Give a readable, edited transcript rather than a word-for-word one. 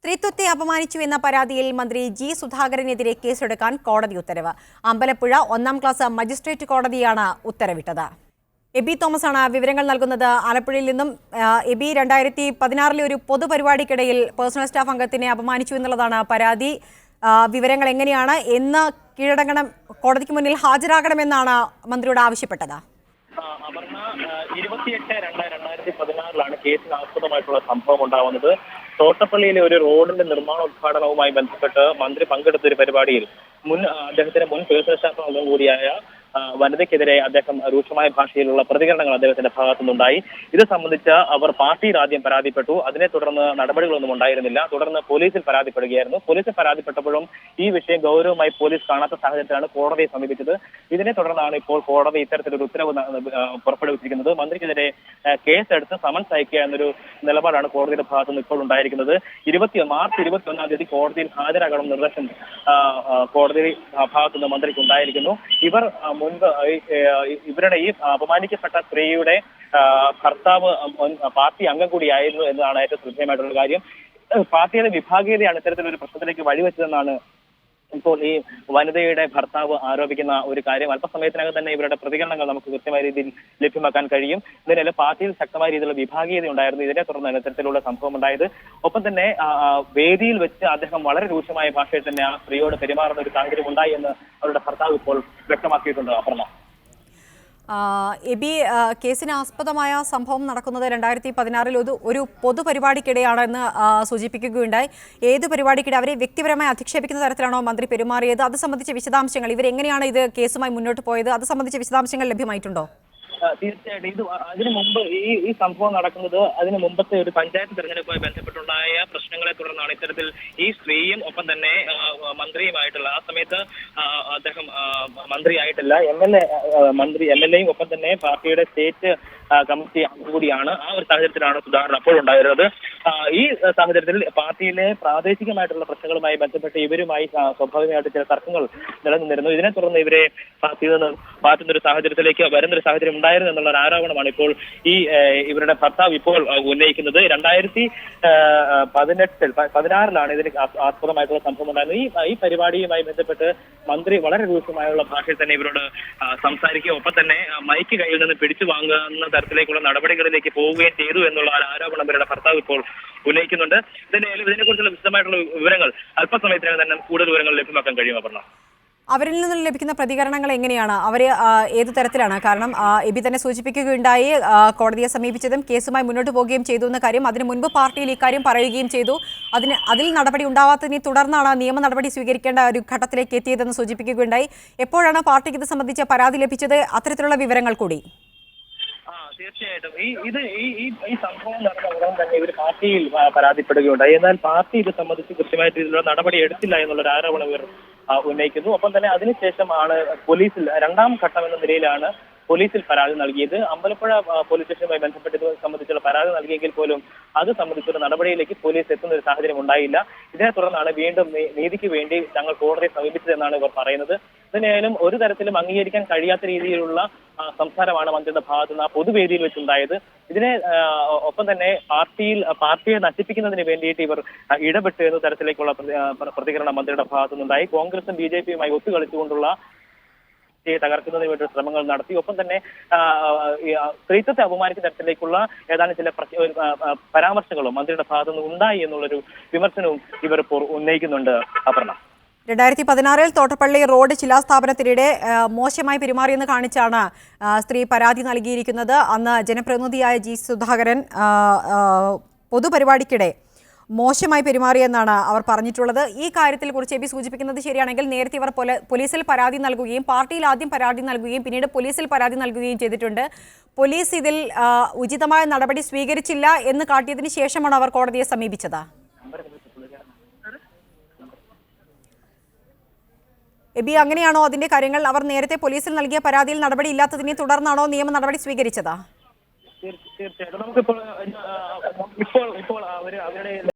സ്ത്രീത്വത്തെ അപമാനിച്ചുവെന്ന പരാതിയിൽ മന്ത്രി ജി സുധാകരനെതിരെ കേസെടുക്കാൻ കോടതി ഉത്തരവ്. അമ്പലപ്പുഴ 1-ാം ക്ലാസ് മജിസ്ട്രേറ്റ് കോടതിയാണ് ഉത്തരവിട്ടത്. എബി തോമസ് ആണ് വിവരങ്ങൾ നൽകുന്നത്. ആലപ്പുഴയിൽ നിന്നും എബി, 2016 ഒരു പൊതുപരിപാടിക്കിടയിൽ പേഴ്സണൽ സ്റ്റാഫ് അംഗത്തിനെ അപമാനിച്ചു എന്നുള്ളതാണ് പരാതി. വിവരങ്ങൾ എങ്ങനെയാണ്? എന്ന് കീഴടങ്ങണം, കോടതിക്ക് മുന്നിൽ ഹാജരാകണമെന്നാണ് മന്ത്രിയോട് ആവശ്യപ്പെട്ടത്. അപർണ, 28/2/2016 കേസിന് ആസ്പദമായിട്ടുള്ള സംഭവം ഉണ്ടാവുന്നത്. തോട്ടപ്പള്ളിയിലെ ഒരു റോഡിന്റെ നിർമ്മാണോദ്ഘാടനവുമായി ബന്ധപ്പെട്ട് മന്ത്രി പങ്കെടുത്ത ഒരു പരിപാടിയിൽ അദ്ദേഹത്തിന്റെ മുൻ പേഴ്സണൽ സ്റ്റാഫ് അംഗം കൂടിയായ വനിതയ്ക്കെതിരെ അദ്ദേഹം രൂക്ഷമായ ഭാഷയിലുള്ള പ്രതികരണങ്ങൾ അദ്ദേഹത്തിന്റെ ഭാഗത്തു നിന്നുണ്ടായി. ഇത് സംബന്ധിച്ച് അവർ പാർട്ടിയിൽ ആദ്യം പരാതിപ്പെട്ടു. അതിനെ തുടർന്ന് നടപടികളൊന്നും ഉണ്ടായിരുന്നില്ല. തുടർന്ന് പോലീസിൽ പരാതിപ്പെടുകയായിരുന്നു. പോലീസിൽ പരാതിപ്പെട്ടപ്പോഴും ഈ വിഷയം ഗൗരവമായി പോലീസ് കാണാത്ത സാഹചര്യത്തിലാണ് കോടതിയെ സമീപിച്ചത്. ഇതിനെ തുടർന്നാണ് ഇപ്പോൾ കോടതി ഇത്തരത്തിലൊരു ഉത്തരവ് പുറപ്പെടുവിച്ചിരിക്കുന്നത്. മന്ത്രിക്കെതിരെ കേസെടുത്ത് സമൻസ് അയക്കുക എന്നൊരു നിലപാടാണ് കോടതിയുടെ ഭാഗത്തു നിന്ന് ഇപ്പോൾ ഉണ്ടായിരിക്കുന്നത്. മാർച്ച് 21-ാം തീയതി കോടതിയിൽ ഹാജരാകണം നിർദ്ദേശം കോടതി ഭാഗത്തു നിന്ന് മന്ത്രിക്ക് ഉണ്ടായിരിക്കുന്നു. ഇവർ മുൻപ് ഇവരുടെ ഈ അപമാനിക്കപ്പെട്ട സ്ത്രീയുടെ ഭർത്താവ് പാർട്ടി അംഗം കൂടിയായിരുന്നു എന്നതാണ് ഏറ്റവും ശ്രദ്ധേയമായിട്ടുള്ള കാര്യം. പാർട്ടിയുടെ വിഭാഗീയതയാണ് ഇത്തരത്തിലൊരു പ്രശ്നത്തിലേക്ക് വഴിവെച്ചതെന്നാണ് ഇപ്പോൾ ഈ വനിതയുടെ ഭർത്താവ് ആരോപിക്കുന്ന ഒരു കാര്യം. അല്പസമയത്തിനകം തന്നെ ഇവരുടെ പ്രതികരണങ്ങൾ നമുക്ക് കൃത്യമായ രീതിയിൽ ലഭ്യമാക്കാൻ കഴിയും. ഇതിനാൽ പാർട്ടിയിൽ ശക്തമായ രീതിയിലുള്ള വിഭാഗീയത ഉണ്ടായിരുന്നു. ഇതിനെ തുടർന്നാണ് ഇത്തരത്തിലുള്ള സംഭവം ഉണ്ടായത്. ഒപ്പം തന്നെ വേദിയിൽ വെച്ച് അദ്ദേഹം വളരെ രൂക്ഷമായ ഭാഷയിൽ തന്നെ ആ സ്ത്രീയോട് പെരുമാറുന്ന ഒരു സാഹചര്യം ഉണ്ടായി എന്ന് അവരുടെ ഭർത്താവ് ഇപ്പോൾ വ്യക്തമാക്കിയിട്ടുണ്ട്. അപർണ, എബി, കേസിന് ആസ്പദമായ സംഭവം നടക്കുന്നത് 2016 ഒരു പൊതുപരിപാടിക്കിടെയാണെന്ന് സൂചിപ്പിക്കുകയുണ്ടായി. ഏത് പരിപാടിക്കിടെ അവരെ വ്യക്തിപരമായി അധിക്ഷേപിക്കുന്ന തരത്തിലാണോ മന്ത്രി പെരുമാറിയത്? അത് സംബന്ധിച്ച വിശദാംശങ്ങൾ, ഇവരെങ്ങനെയാണ് ഇത് കേസുമായി മുന്നോട്ട് പോയത്, അത് സംബന്ധിച്ച വിശദാംശങ്ങൾ ലഭ്യമായിട്ടുണ്ടോ? തീർച്ചയായിട്ടും ഇത് അതിനു മുമ്പ് ഈ സംഭവം നടക്കുന്നത് അതിന് മുമ്പത്തെ ഒരു പഞ്ചായത്ത് തെരഞ്ഞെടുപ്പുമായി ബന്ധപ്പെട്ടുണ്ടായ പ്രശ്നങ്ങളെ തുടർന്നാണ് ഇത്തരത്തിൽ ഈ സ്ത്രീയും ഒപ്പം തന്നെ മന്ത്രിയുമായിട്ടുള്ള, ആ സമയത്ത് അദ്ദേഹം മന്ത്രിയായിട്ടില്ല, എം എൽ എയും ഒപ്പം തന്നെ പാർട്ടിയുടെ സ്റ്റേറ്റ് കമ്മിറ്റി കൂടിയാണ്. ആ ഒരു സാഹചര്യത്തിലാണ് സുധാകരൻ അപ്പോഴുണ്ടായിരുന്നത്. ഈ സാഹചര്യത്തിൽ പാർട്ടിയിലെ പ്രാദേശികമായിട്ടുള്ള പ്രശ്നങ്ങളുമായി ബന്ധപ്പെട്ട് ഇവരുമായി സ്വാഭാവികമായിട്ട് ചില തർക്കങ്ങൾ നിലനിന്നിരുന്നു. ഇതിനെ തുടർന്ന് ഇവരെ പാർട്ടിയിൽ നിന്ന് മാറ്റുന്ന ഒരു സാഹചര്യത്തിലേക്ക് വരുന്നൊരു സാഹചര്യം ഉണ്ടായിരുന്നു എന്നുള്ള ഒരു ആരോപണമാണ് ഇപ്പോൾ ഇവരുടെ ഭർത്താവ് ഇപ്പോൾ ഉന്നയിക്കുന്നത്. 2016 ഇതിന് ആസ്പദമായിട്ടുള്ള സംഭവം ഉണ്ടായിരുന്നത്. ഈ പരിപാടിയുമായി ബന്ധപ്പെട്ട് മന്ത്രി വളരെ രൂക്ഷമായുള്ള ഭാഷയിൽ തന്നെ ഇവരോട് സംസാരിക്കുകയും ഒപ്പം തന്നെ മൈക്ക് കയ്യിൽ നിന്ന് പിടിച്ചു വാങ്ങുന്ന തരത്തിലേക്കുള്ള നടപടികളിലേക്ക് പോവുകയും ചെയ്തു എന്നുള്ള ആരോപണം ഇവരുടെ ഭർത്താവ് ഇപ്പോൾ ഉന്നയിക്കുന്നുണ്ട്. ഇതിനെക്കുറിച്ചുള്ള വിശദമായിട്ടുള്ള വിവരങ്ങൾ അല്പസമയത്തിനകം തന്നെ കൂടുതൽ വിവരങ്ങൾ ലഭ്യമാക്കാൻ കഴിയും. അപർണ, അവരിൽ നിന്നും ലഭിക്കുന്ന പ്രതികരണങ്ങൾ എങ്ങനെയാണ്? അവർ ഏതു തരത്തിലാണ്? കാരണം എബി തന്നെ സൂചിപ്പിക്കുകയുണ്ടായി, കോടതിയെ സമീപിച്ചതും കേസുമായി മുന്നോട്ട് പോവുകയും ചെയ്തു എന്ന കാര്യം. അതിനു മുൻപ് പാർട്ടിയിൽ ഇക്കാര്യം പറയുകയും ചെയ്തു. അതിൽ നടപടി ഉണ്ടാവാത്തതിനെ തുടർന്നാണ് നിയമ നടപടി സ്വീകരിക്കേണ്ട ഒരു ഘട്ടത്തിലേക്ക് എത്തിയതെന്ന് സൂചിപ്പിക്കുകയുണ്ടായി. എപ്പോഴാണ് പാർട്ടിക്ക് ഇത് സംബന്ധിച്ച പരാതി ലഭിച്ചത്? അത്തരത്തിലുള്ള വിവരങ്ങൾ കൂടി. തീർച്ചയായിട്ടും ഈ സംഭവം നടന്ന ഉടൻ തന്നെ ഇവർ പാർട്ടിയിൽ പരാതിപ്പെടുകയുണ്ടായി. എന്നാൽ പാർട്ടി ഇത് സംബന്ധിച്ച് കൃത്യമായ രീതിയിലുള്ള നടപടി എടുത്തില്ല എന്നുള്ളൊരു ആരോപണം ഇവർ ഉന്നയിക്കുന്നു. ഒപ്പം തന്നെ അതിനുശേഷമാണ് പോലീസിൽ 2-ാം ഘട്ടം എന്ന നിലയിലാണ് പോലീസിൽ പരാതി നൽകിയത്. അമ്പലപ്പുഴ പോലീസ് സ്റ്റേഷനുമായി ബന്ധപ്പെട്ട് ഇത് സംബന്ധിച്ചുള്ള പരാതി നൽകിയെങ്കിൽ പോലും അത് സംബന്ധിച്ചുള്ള നടപടിയിലേക്ക് പോലീസ് എത്തുന്ന ഒരു സാഹചര്യം ഉണ്ടായില്ല. ഇതിനെ തുടർന്നാണ് വീണ്ടും നീതിക്ക് വേണ്ടി തങ്ങൾ കോടതിയെ സമീപിച്ചതെന്നാണ് ഇവർ പറയുന്നത്. ഇതിനായാലും ഒരു തരത്തിലും അംഗീകരിക്കാൻ കഴിയാത്ത രീതിയിലുള്ള സംസാരമാണ് മന്ത്രിയുടെ ഭാഗത്തു നിന്ന് ആ പൊതുവേദിയിൽ വെച്ചുണ്ടായത്. ഇതിനെ ഒപ്പം തന്നെ പാർട്ടിയെ നശിപ്പിക്കുന്നതിന് വേണ്ടിയിട്ട് ഇവർ ഇടപെട്ടു എന്ന തരത്തിലേക്കുള്ള പ്രതികരണം മന്ത്രിയുടെ ഭാഗത്തു നിന്നുണ്ടായി. കോൺഗ്രസും BJP-യുമായി ഒത്തുകളിച്ചുകൊണ്ടുള്ള തകർക്കുന്നതിന് വേണ്ടി ശ്രമങ്ങൾ നടത്തി. ഒപ്പം തന്നെ സ്ത്രീത്വത്തെ അപമാനിക്കുന്ന തരത്തിലേക്കുള്ള ഏതാനും ചില പരാമർശങ്ങളും മന്ത്രിയുടെ ഭാഗത്തു നിന്ന് ഉണ്ടായി എന്നുള്ളൊരു വിമർശനവും ഇവർ ഉന്നയിക്കുന്നുണ്ട്. അപർണ, 2016 തോട്ടപ്പള്ളി റോഡ് ശിലാസ്ഥാപനത്തിനിടെ മോശമായി പെരുമാറിയെന്ന് കാണിച്ചാണ് സ്ത്രീ പരാതി നൽകിയിരിക്കുന്നത്. അന്ന് ജനപ്രതിനിധിയായ ജി സുധാകരൻ പൊതുപരിപാടിക്കിടെ മോശമായി പെരുമാറിയെന്നാണ് അവർ പറഞ്ഞിട്ടുള്ളത്. ഈ കാര്യത്തിൽ കുറിച്ച് എബി സൂചിപ്പിക്കുന്നത് ശരിയാണെങ്കിൽ നേരത്തെ ഇവർ പോലീസിൽ പരാതി നൽകുകയും പാർട്ടിയിൽ ആദ്യം പരാതി നൽകുകയും പിന്നീട് പോലീസിൽ പരാതി നൽകുകയും ചെയ്തിട്ടുണ്ട്. പോലീസ് ഇതിൽ ഉചിതമായ നടപടി സ്വീകരിച്ചില്ല എന്ന് കാട്ടിയതിന് ശേഷമാണ് അവർ കോടതിയെ സമീപിച്ചത്. എബി, അങ്ങനെയാണോ അതിന്റെ കാര്യങ്ങൾ? അവർ നേരത്തെ പോലീസിൽ നൽകിയ പരാതിയിൽ നടപടി ഇല്ലാത്തതിനെ തുടർന്നാണോ നിയമ നടപടി സ്വീകരിച്ചത്? തീർച്ചയായിട്ടും നമുക്കിപ്പോൾ അവരുടെ